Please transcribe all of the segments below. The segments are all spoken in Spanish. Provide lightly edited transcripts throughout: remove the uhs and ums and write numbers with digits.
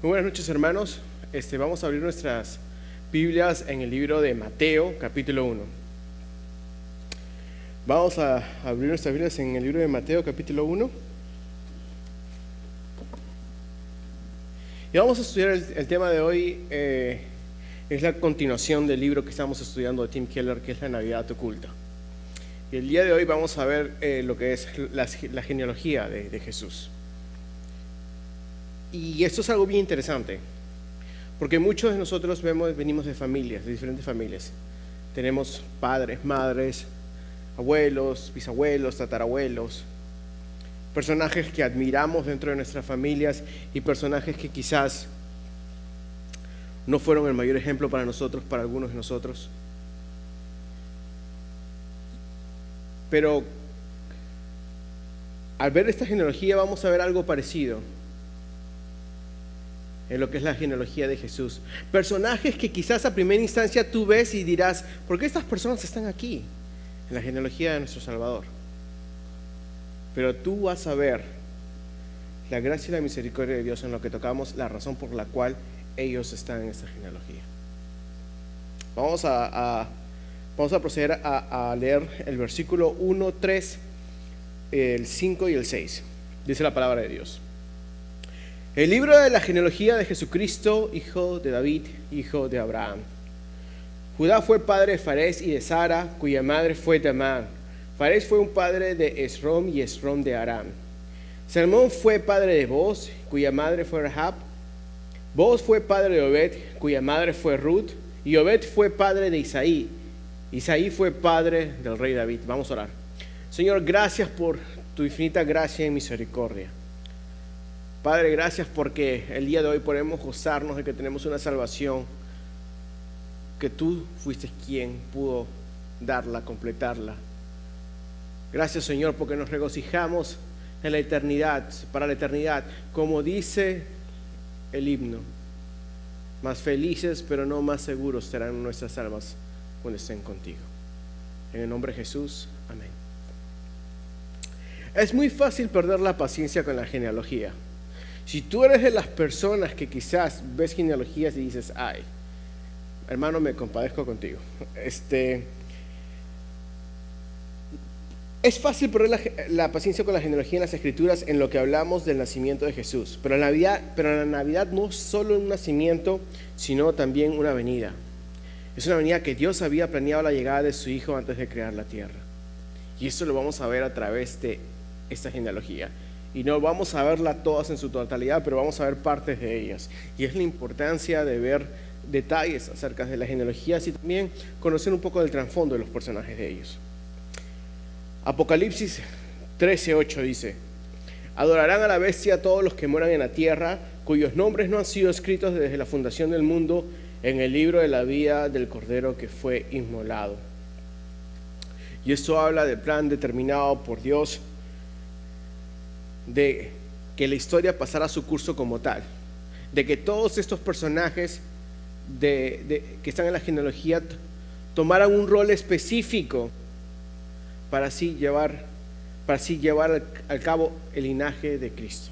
Muy buenas noches, hermanos. Vamos a abrir nuestras Biblias en el libro de Mateo, capítulo 1. Vamos a abrir nuestras Biblias en el libro de Mateo, capítulo 1. Y vamos a estudiar el tema de hoy. Es la continuación del libro que estamos estudiando de Tim Keller, que es La Navidad Oculta. Y el día de hoy vamos a ver lo que es la genealogía de Jesús. Y esto es algo bien interesante, porque muchos de nosotros venimos de familias, de diferentes familias. Tenemos padres, madres, abuelos, bisabuelos, tatarabuelos, personajes que admiramos dentro de nuestras familias y personajes que quizás no fueron el mayor ejemplo para nosotros, para algunos de nosotros. Pero al ver esta genealogía vamos a ver algo parecido en lo que es la genealogía de Jesús. Personajes que quizás a primera instancia tú ves y dirás, ¿por qué estas personas están aquí en la genealogía de nuestro Salvador? Pero tú vas a ver la gracia y la misericordia de Dios en lo que tocamos, la razón por la cual ellos están en esta genealogía. Vamos a proceder a leer el versículo 1, 3, el 5 y el 6. Dice la palabra de Dios. El libro de la genealogía de Jesucristo, hijo de David, hijo de Abraham. Judá fue padre de Farés y de Sara, cuya madre fue Tamar. Farés fue un padre de Esrom y Esrom de Aram. Salmón fue padre de Boz, cuya madre fue Rahab. Boz fue padre de Obed, cuya madre fue Ruth. Y Obed fue padre de Isaí. Isaí fue padre del rey David. Vamos a orar. Señor, gracias por tu infinita gracia y misericordia. Padre, gracias porque el día de hoy podemos gozarnos de que tenemos una salvación que tú fuiste quien pudo darla, completarla. Gracias, Señor, porque nos regocijamos en la eternidad, para la eternidad, como dice el himno. Más felices, pero no más seguros serán nuestras almas cuando estén contigo. En el nombre de Jesús, amén. Es muy fácil perder la paciencia con la genealogía. Si tú eres de las personas que quizás ves genealogías y dices, ay, hermano, me compadezco contigo. Es fácil perder la paciencia con la genealogía en las Escrituras en lo que hablamos del nacimiento de Jesús. Pero la Navidad no es solo un nacimiento, sino también una venida. Es una venida que Dios había planeado la llegada de su Hijo antes de crear la tierra. Y eso lo vamos a ver a través de esta genealogía. Y no vamos a verla todas en su totalidad, pero vamos a ver partes de ellas. Y es la importancia de ver detalles acerca de las genealogías y también conocer un poco del trasfondo de los personajes de ellos. Apocalipsis 13:8 dice: adorarán a la bestia todos los que moran en la tierra, cuyos nombres no han sido escritos desde la fundación del mundo en el libro de la vida del Cordero que fue inmolado. Y esto habla del plan determinado por Dios de que la historia pasara su curso como tal, de que todos estos personajes que están en la genealogía tomaran un rol específico para así llevar al cabo el linaje de Cristo.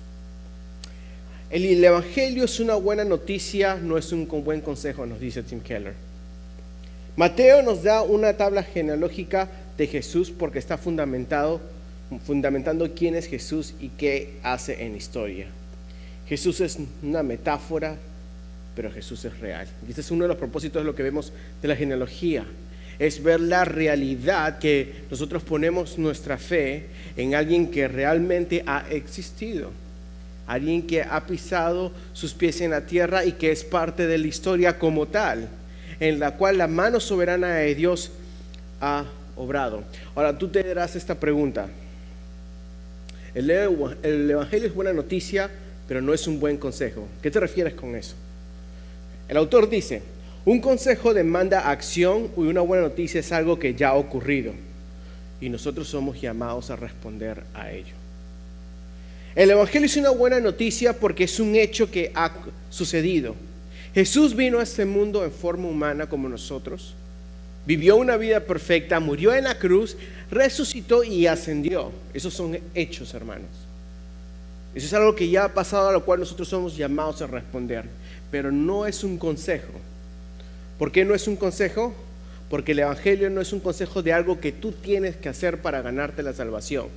El Evangelio es una buena noticia, no es un buen consejo, nos dice Tim Keller. Mateo nos da una tabla genealógica de Jesús porque está fundamentando quién es Jesús y qué hace en historia. Jesús es una metáfora, pero Jesús es real. Y este es uno de los propósitos de lo que vemos de la genealogía. Es ver la realidad que nosotros ponemos nuestra fe en alguien que realmente ha existido. Alguien que ha pisado sus pies en la tierra y que es parte de la historia como tal, en la cual la mano soberana de Dios ha obrado. Ahora tú te darás esta pregunta. El Evangelio es buena noticia, pero no es un buen consejo. ¿Qué te refieres con eso? El autor dice: un consejo demanda acción y una buena noticia es algo que ya ha ocurrido. Y nosotros somos llamados a responder a ello. El Evangelio es una buena noticia porque es un hecho que ha sucedido. Jesús vino a este mundo en forma humana como nosotros. Vivió una vida perfecta, murió en la cruz, resucitó y ascendió. Esos son hechos, hermanos. Eso es algo que ya ha pasado, a lo cual nosotros somos llamados a responder. Pero no es un consejo. ¿Por qué no es un consejo? Porque el Evangelio no es un consejo de algo que tú tienes que hacer para ganarte la salvación.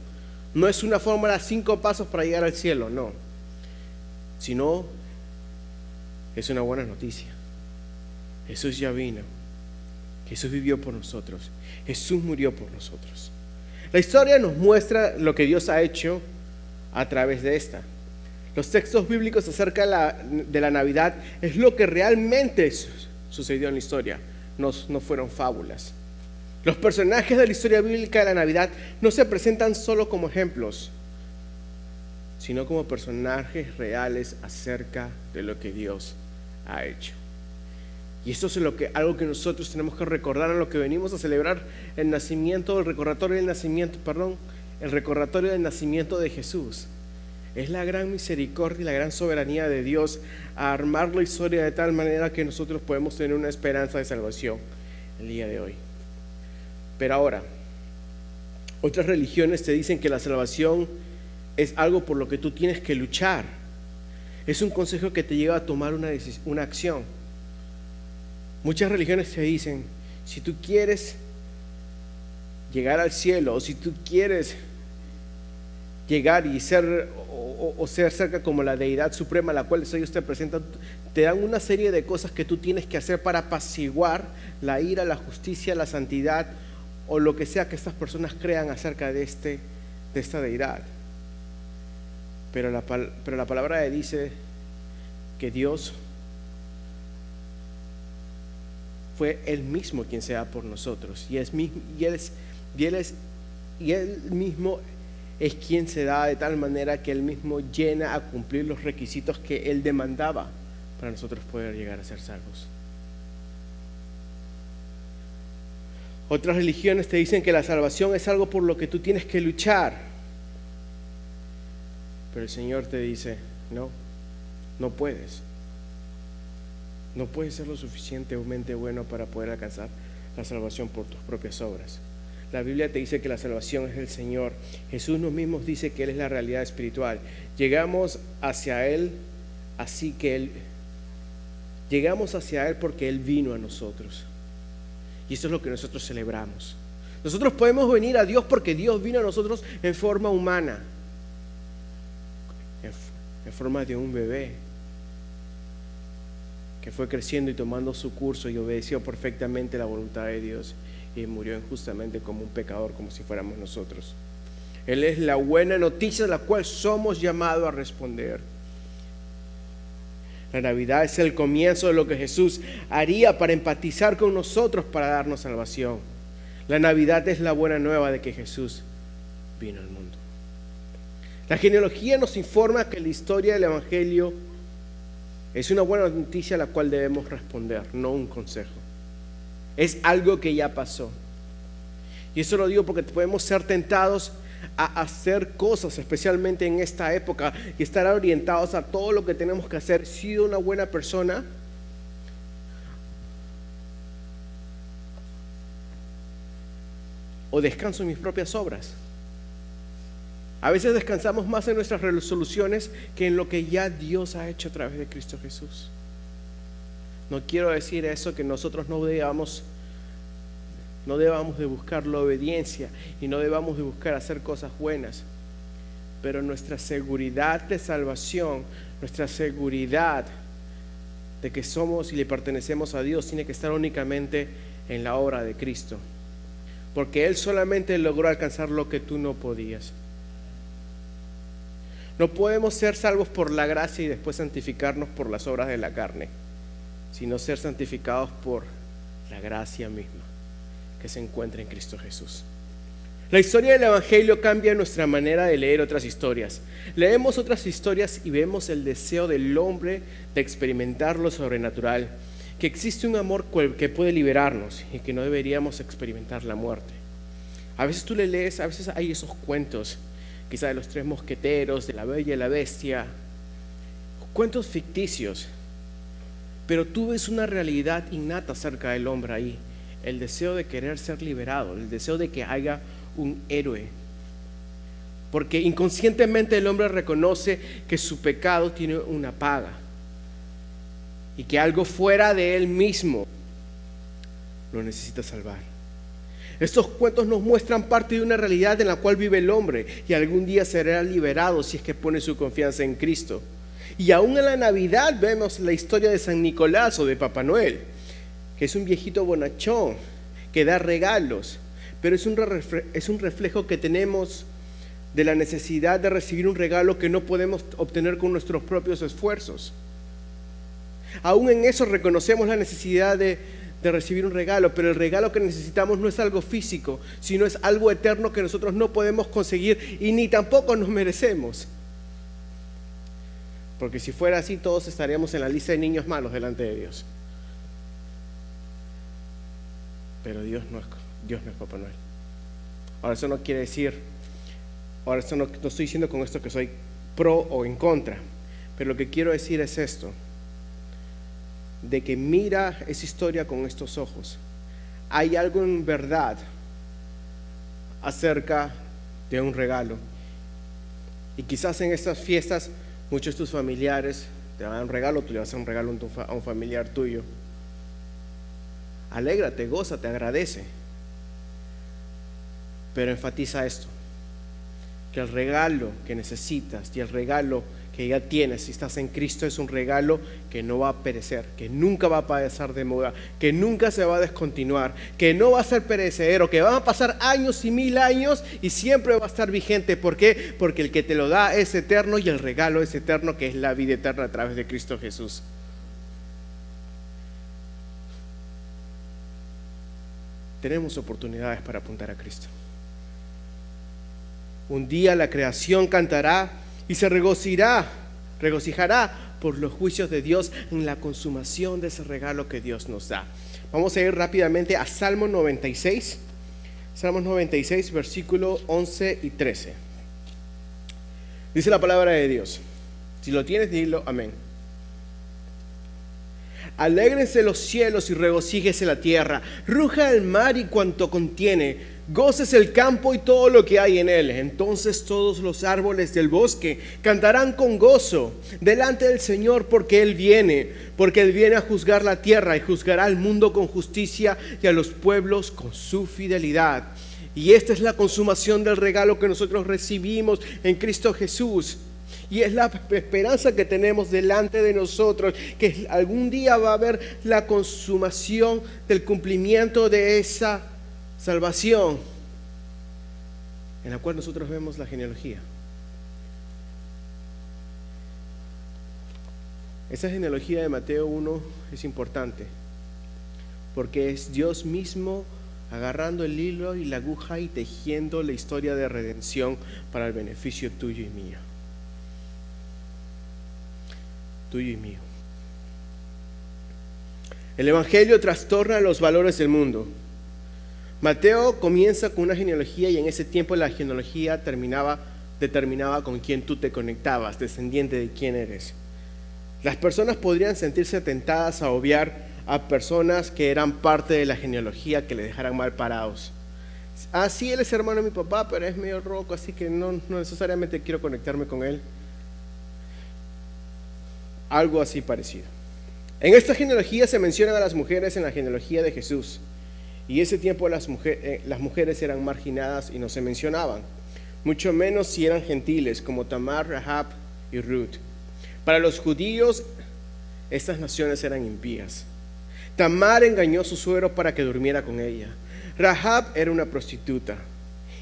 No es una fórmula 5 pasos para llegar al cielo, no. Sino es una buena noticia. Jesús ya vino. Jesús vivió por nosotros. Jesús murió por nosotros. La historia nos muestra lo que Dios ha hecho a través de esta. Los textos bíblicos acerca de la Navidad es lo que realmente sucedió en la historia. No fueron fábulas. Los personajes de la historia bíblica de la Navidad no se presentan solo como ejemplos, sino como personajes reales acerca de lo que Dios ha hecho. Y esto es algo que nosotros tenemos que recordar en lo que venimos a celebrar el recordatorio del nacimiento de Jesús. Es la gran misericordia y la gran soberanía de Dios a armar la historia de tal manera que nosotros podemos tener una esperanza de salvación el día de hoy. Pero ahora, otras religiones te dicen que la salvación es algo por lo que tú tienes que luchar. Es un consejo que te lleva a tomar una acción. Muchas religiones te dicen, si tú quieres llegar al cielo, o si tú quieres llegar y ser cerca como la deidad suprema a la cual ellos te presentan, te dan una serie de cosas que tú tienes que hacer para apaciguar la ira, la justicia, la santidad o lo que sea que estas personas crean acerca de esta deidad. Pero la palabra dice que Dios fue Él mismo quien se da por nosotros, y Él mismo es quien se da de tal manera que Él mismo llena a cumplir los requisitos que Él demandaba para nosotros poder llegar a ser salvos. Otras religiones te dicen que la salvación es algo por lo que tú tienes que luchar, pero el Señor te dice, no puedes. No puedes ser lo suficientemente bueno para poder alcanzar la salvación por tus propias obras. La Biblia te dice que la salvación es del Señor. Jesús nos mismos dice que Él es la realidad espiritual. Llegamos hacia Él porque Él vino a nosotros. Y eso es lo que nosotros celebramos. Nosotros podemos venir a Dios porque Dios vino a nosotros en forma humana, en forma de un bebé que fue creciendo y tomando su curso y obedeció perfectamente la voluntad de Dios y murió injustamente como un pecador, como si fuéramos nosotros. Él es la buena noticia de la cual somos llamados a responder. La Navidad es el comienzo de lo que Jesús haría para empatizar con nosotros, para darnos salvación. La Navidad es la buena nueva de que Jesús vino al mundo. La genealogía nos informa que la historia del Evangelio es una buena noticia a la cual debemos responder, no un consejo. Es algo que ya pasó. Y eso lo digo porque podemos ser tentados a hacer cosas, especialmente en esta época, y estar orientados a todo lo que tenemos que hacer. Si soy una buena persona, o descanso en mis propias obras. A veces descansamos más en nuestras resoluciones que en lo que ya Dios ha hecho a través de Cristo Jesús. No quiero decir eso, que nosotros no debamos de buscar la obediencia y no debamos de buscar hacer cosas buenas. Pero nuestra seguridad de salvación, nuestra seguridad de que somos y le pertenecemos a Dios, tiene que estar únicamente en la obra de Cristo. Porque Él solamente logró alcanzar lo que tú no podías. No podemos ser salvos por la gracia y después santificarnos por las obras de la carne, sino ser santificados por la gracia misma que se encuentra en Cristo Jesús. La historia del Evangelio cambia nuestra manera de leer otras historias. Leemos otras historias y vemos el deseo del hombre de experimentar lo sobrenatural, que existe un amor que puede liberarnos y que no deberíamos experimentar la muerte. A veces tú le lees, a veces hay esos cuentos, quizá de los 3 mosqueteros, de la Bella y la Bestia, cuentos ficticios, pero tú ves una realidad innata acerca del hombre ahí, el deseo de querer ser liberado, el deseo de que haya un héroe, porque inconscientemente el hombre reconoce que su pecado tiene una paga y que algo fuera de él mismo lo necesita salvar. Estos cuentos nos muestran parte de una realidad en la cual vive el hombre y algún día será liberado si es que pone su confianza en Cristo. Y aún en la Navidad vemos la historia de San Nicolás o de Papá Noel, que es un viejito bonachón que da regalos, pero es un reflejo que tenemos de la necesidad de recibir un regalo que no podemos obtener con nuestros propios esfuerzos. Aún en eso reconocemos la necesidad de recibir un regalo, pero el regalo que necesitamos no es algo físico, sino es algo eterno que nosotros no podemos conseguir y ni tampoco nos merecemos. Porque si fuera así, todos estaríamos en la lista de niños malos delante de Dios. Pero Dios no es Papá Noel. Ahora eso no quiere decir, no estoy diciendo con esto que soy pro o en contra, pero lo que quiero decir es esto: de que mira esa historia con estos ojos. Hay algo en verdad acerca de un regalo. Y quizás en estas fiestas muchos de tus familiares te van a dar un regalo, tú le vas a dar un regalo a un familiar tuyo. Alégrate, gózate, agradece. Pero enfatiza esto: que el regalo que necesitas y el regalo que ya tienes, si estás en Cristo, es un regalo que no va a perecer, que nunca va a pasar de moda, que nunca se va a descontinuar, que no va a ser perecedero, que van a pasar años y 1000 años y siempre va a estar vigente. ¿Por qué? Porque el que te lo da es eterno y el regalo es eterno, que es la vida eterna a través de Cristo Jesús. Tenemos oportunidades para apuntar a Cristo. Un día la creación cantará y se regocijará por los juicios de Dios en la consumación de ese regalo que Dios nos da. Vamos a ir rápidamente a Salmo 96. Salmos 96, versículo 11 y 13. Dice la palabra de Dios. Si lo tienes, dilo amén. Alégrense los cielos y regocíjese la tierra, ruja el mar y cuanto contiene, gócese el campo y todo lo que hay en él. Entonces todos los árboles del bosque cantarán con gozo delante del Señor, porque Él viene a juzgar la tierra y juzgará al mundo con justicia y a los pueblos con su fidelidad. Y esta es la consumación del regalo que nosotros recibimos en Cristo Jesús. Y es la esperanza que tenemos delante de nosotros, que algún día va a haber la consumación del cumplimiento de esa salvación, en la cual nosotros vemos la genealogía. Esa genealogía de Mateo 1 es importante, porque es Dios mismo agarrando el hilo y la aguja y tejiendo la historia de redención para el beneficio tuyo y mío. Tuyo y mío. El Evangelio trastorna los valores del mundo. Mateo comienza con una genealogía y en ese tiempo la genealogía determinaba con quién tú te conectabas, descendiente de quién eres. Las personas podrían sentirse tentadas a obviar a personas que eran parte de la genealogía, que le dejaran mal parados. Sí, él es hermano de mi papá, pero es medio roco, así que no necesariamente quiero conectarme con él. Algo así parecido. En esta genealogía se mencionan a las mujeres en la genealogía de Jesús. Y ese tiempo las mujeres eran marginadas y no se mencionaban, mucho menos si eran gentiles, como Tamar, Rahab y Ruth. Para los judíos, estas naciones eran impías. Tamar engañó a su suegro para que durmiera con ella. Rahab era una prostituta.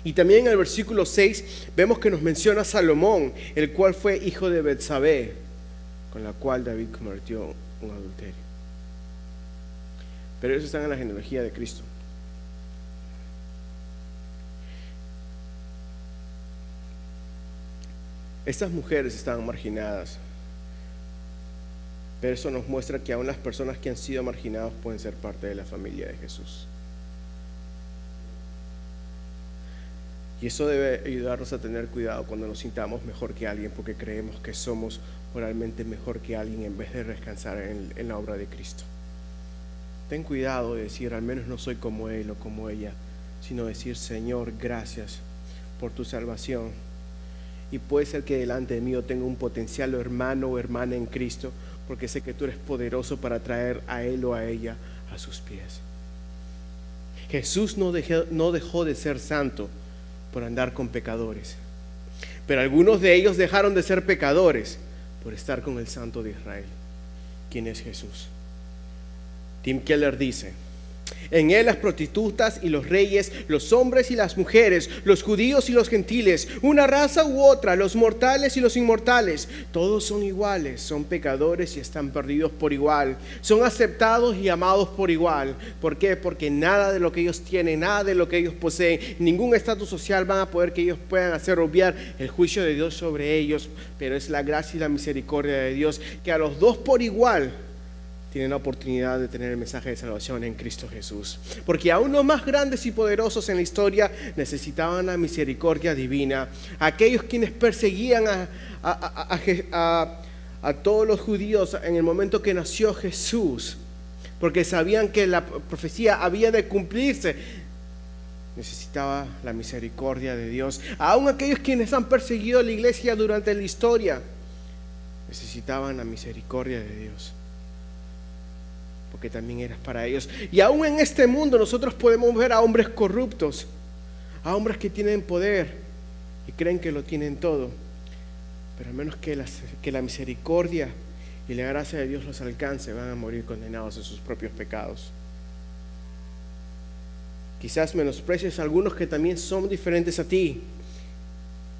Y también en el versículo 6 vemos que nos menciona a Salomón, el cual fue hijo de Betsabé, con la cual David cometió un adulterio. Pero eso está en la genealogía de Cristo. Estas mujeres estaban marginadas, pero eso nos muestra que aún las personas que han sido marginadas pueden ser parte de la familia de Jesús. Y eso debe ayudarnos a tener cuidado cuando nos sintamos mejor que alguien, porque creemos que somos moralmente mejor que alguien en vez de descansar en la obra de Cristo. Ten cuidado de decir, al menos no soy como él o como ella, sino decir, Señor, gracias por tu salvación. y puede ser que delante de mí yo tenga un potencial hermano o hermana en Cristo, porque sé que tú eres poderoso para traer a él o a ella a sus pies. Jesús no dejó de ser santo por andar con pecadores, pero algunos de ellos dejaron de ser pecadores por estar con el Santo de Israel. ¿Quién es Jesús? Tim Keller dice: en él las prostitutas y los reyes, los hombres y las mujeres, los judíos y los gentiles, una raza u otra, los mortales y los inmortales, todos son iguales, son pecadores y están perdidos por igual, son aceptados y amados por igual. ¿Por qué? Porque nada de lo que ellos tienen, nada de lo que ellos poseen, ningún estatus social van a poder que ellos puedan hacer obviar el juicio de Dios sobre ellos, pero es la gracia y la misericordia de Dios que a los dos por igual tienen la oportunidad de tener el mensaje de salvación en Cristo Jesús. Porque aún los más grandes y poderosos en la historia necesitaban la misericordia divina. Aquellos quienes perseguían a todos los judíos en el momento que nació Jesús, porque sabían que la profecía había de cumplirse, necesitaba la misericordia de Dios. Aún aquellos quienes han perseguido a la iglesia durante la historia necesitaban la misericordia de Dios, porque también eras para ellos. Y aún en este mundo nosotros podemos ver a hombres corruptos, a hombres que tienen poder y creen que lo tienen todo, pero a menos que la misericordia y la gracia de Dios los alcance, van a morir condenados en sus propios pecados. Quizás menosprecies a algunos que también son diferentes a ti,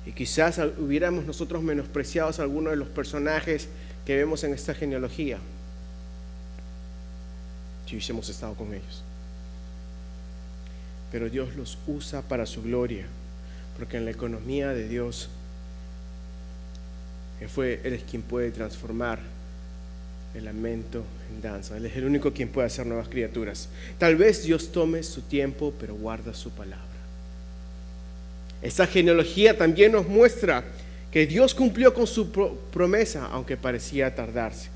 y quizás hubiéramos nosotros menospreciado a algunos de los personajes que vemos en esta genealogía si hubiésemos estado con ellos. Pero Dios los usa para su gloria, porque en la economía de Dios Él es quien puede transformar el lamento en danza. Él es el único quien puede hacer nuevas criaturas. Tal vez Dios tome su tiempo, pero guarda su palabra. Esta genealogía también nos muestra que Dios cumplió con su promesa, aunque parecía tardarse.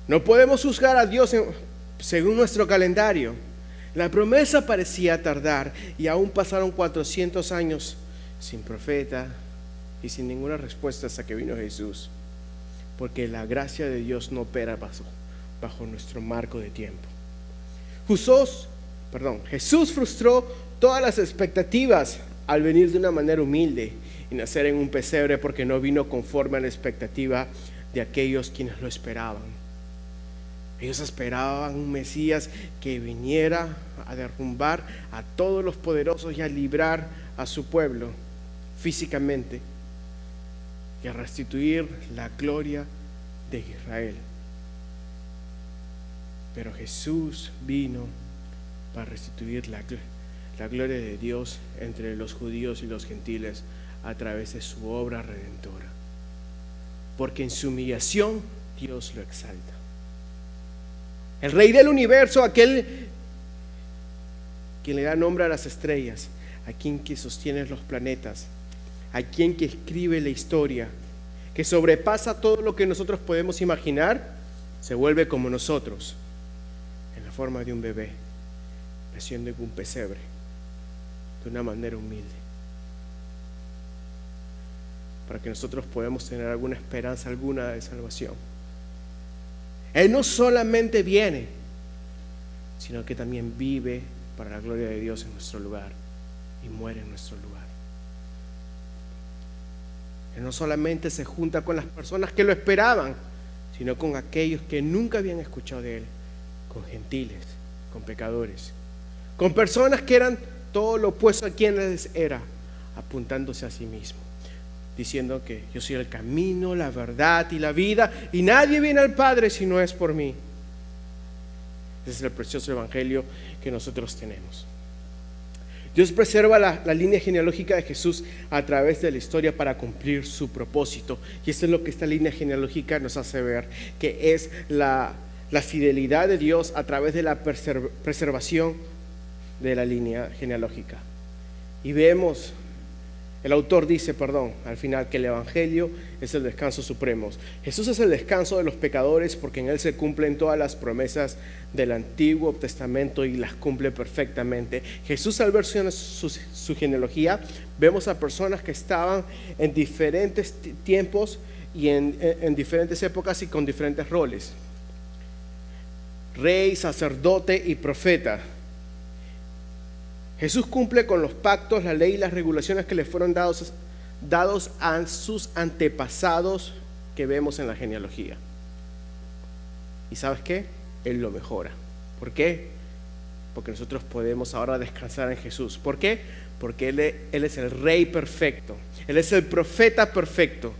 No podemos juzgar a Dios según nuestro calendario. La promesa parecía tardar y aún pasaron 400 años sin profeta y sin ninguna respuesta hasta que vino Jesús, porque la gracia de Dios no opera bajo nuestro marco de tiempo. Jesús frustró todas las expectativas al venir de una manera humilde y nacer en un pesebre, porque no vino conforme a la expectativa de aquellos quienes lo esperaban. Ellos esperaban un Mesías que viniera a derrumbar a todos los poderosos y a librar a su pueblo físicamente y a restituir la gloria de Israel. Pero Jesús vino para restituir la gloria de Dios entre los judíos y los gentiles a través de su obra redentora, porque en su humillación Dios lo exalta. El Rey del universo, aquel quien le da nombre a las estrellas, a quien que sostiene los planetas, a quien que escribe la historia, que sobrepasa todo lo que nosotros podemos imaginar, se vuelve como nosotros, en la forma de un bebé, naciendo en un pesebre, de una manera humilde, para que nosotros podamos tener alguna esperanza, alguna de salvación. Él no solamente viene, sino que también vive para la gloria de Dios en nuestro lugar y muere en nuestro lugar. Él no solamente se junta con las personas que lo esperaban, sino con aquellos que nunca habían escuchado de Él, con gentiles, con pecadores, con personas que eran todo lo opuesto a quienes era, apuntándose a sí mismo, diciendo que yo soy el camino, la verdad y la vida, y nadie viene al Padre si no es por mí. Ese es el precioso evangelio que nosotros tenemos. Dios preserva la línea genealógica de Jesús a través de la historia para cumplir su propósito, y eso es lo que esta línea genealógica nos hace ver, que es la fidelidad de Dios a través de la preservación de la línea genealógica. Y vemos, el autor dice, al final, que el evangelio es el descanso supremo. Jesús es el descanso de los pecadores porque en Él se cumplen todas las promesas del Antiguo Testamento y las cumple perfectamente. Jesús, al ver su genealogía, vemos a personas que estaban en diferentes tiempos y en diferentes épocas y con diferentes roles: rey, sacerdote y profeta. Jesús cumple con los pactos, la ley y las regulaciones que le fueron dados a sus antepasados que vemos en la genealogía. ¿Y sabes qué? Él lo mejora. ¿Por qué? Porque nosotros podemos ahora descansar en Jesús. ¿Por qué? Porque Él es el Rey perfecto, Él es el profeta perfecto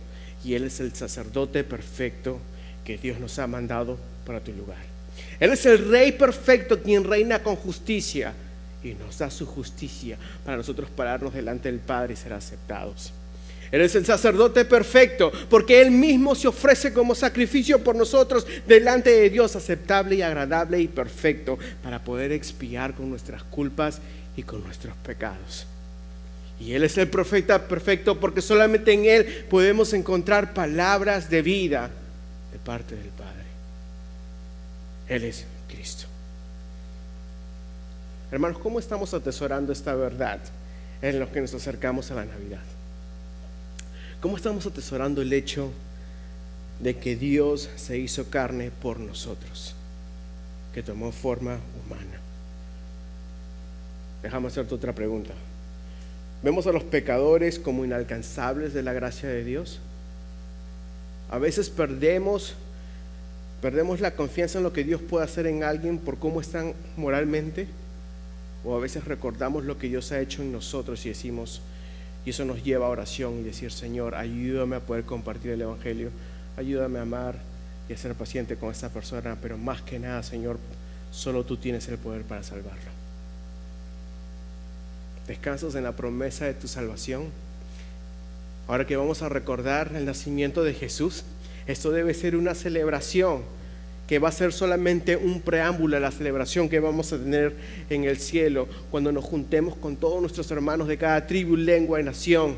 y Él es el sacerdote perfecto que Dios nos ha mandado para tu lugar. Él es el Rey perfecto quien reina con justicia y nos da su justicia para nosotros pararnos delante del Padre y ser aceptados. Él es el sacerdote perfecto porque Él mismo se ofrece como sacrificio por nosotros delante de Dios, aceptable y agradable y perfecto, para poder expiar con nuestras culpas y con nuestros pecados. Y Él es el profeta perfecto porque solamente en Él podemos encontrar palabras de vida de parte del Padre. Él es Cristo. Hermanos, ¿cómo estamos atesorando esta verdad en lo que nos acercamos a la Navidad? ¿Cómo estamos atesorando el hecho de que Dios se hizo carne por nosotros, que tomó forma humana? Déjame hacerte otra pregunta. ¿Vemos a los pecadores como inalcanzables de la gracia de Dios? A veces perdemos la confianza en lo que Dios puede hacer en alguien por cómo están moralmente, o a veces recordamos lo que Dios ha hecho en nosotros y decimos, y eso nos lleva a oración y decir: Señor, ayúdame a poder compartir el Evangelio, ayúdame a amar y a ser paciente con esta persona, pero más que nada, Señor, solo tú tienes el poder para salvarlo. ¿Descansas en la promesa de tu salvación? Ahora que vamos a recordar el nacimiento de Jesús, esto debe ser una celebración que va a ser solamente un preámbulo a la celebración que vamos a tener en el cielo cuando nos juntemos con todos nuestros hermanos de cada tribu, lengua y nación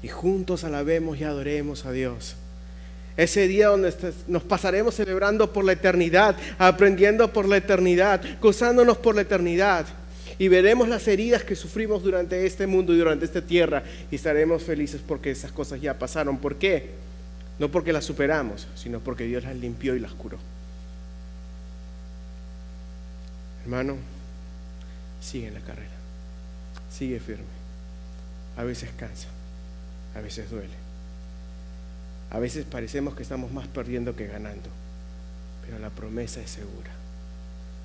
y juntos alabemos y adoremos a Dios. Ese día donde nos pasaremos celebrando por la eternidad, aprendiendo por la eternidad, gozándonos por la eternidad, y veremos las heridas que sufrimos durante este mundo y durante esta tierra y estaremos felices porque esas cosas ya pasaron. ¿Por qué? No porque las superamos, sino porque Dios las limpió y las curó. Hermano, sigue en la carrera, sigue firme. A veces cansa, a veces duele, a veces parecemos que estamos más perdiendo que ganando, pero la promesa es segura.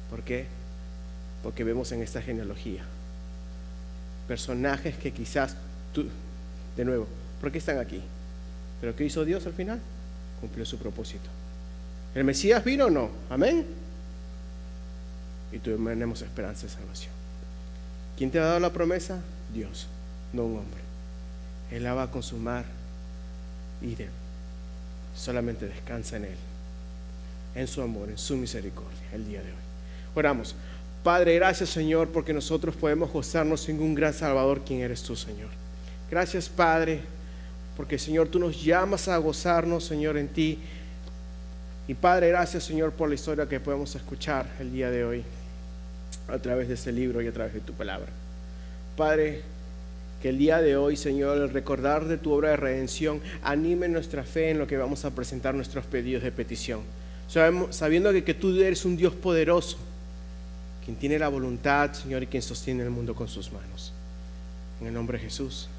¿Por qué? Porque vemos en esta genealogía personajes que quizás tú, de nuevo, ¿por qué están aquí? Pero ¿qué hizo Dios al final? Cumplió su propósito. ¿El Mesías vino o no? Amén. Y tenemos esperanza de salvación. ¿Quién te ha dado la promesa? Dios, no un hombre. Él la va a consumar y solamente descansa en Él, en su amor, en su misericordia, el día de hoy. Oramos. Padre, gracias, Señor, porque nosotros podemos gozarnos en un gran Salvador, quien eres tú, Señor. Gracias, Padre, porque, Señor, tú nos llamas a gozarnos, Señor, en ti. Y, Padre, gracias, Señor, por la historia que podemos escuchar el día de hoy a través de este libro y a través de tu palabra. Padre, que el día de hoy, Señor, el recordar de tu obra de redención anime nuestra fe en lo que vamos a presentar nuestros pedidos de petición, sabiendo que tú eres un Dios poderoso, quien tiene la voluntad, Señor, y quien sostiene el mundo con sus manos. En el nombre de Jesús.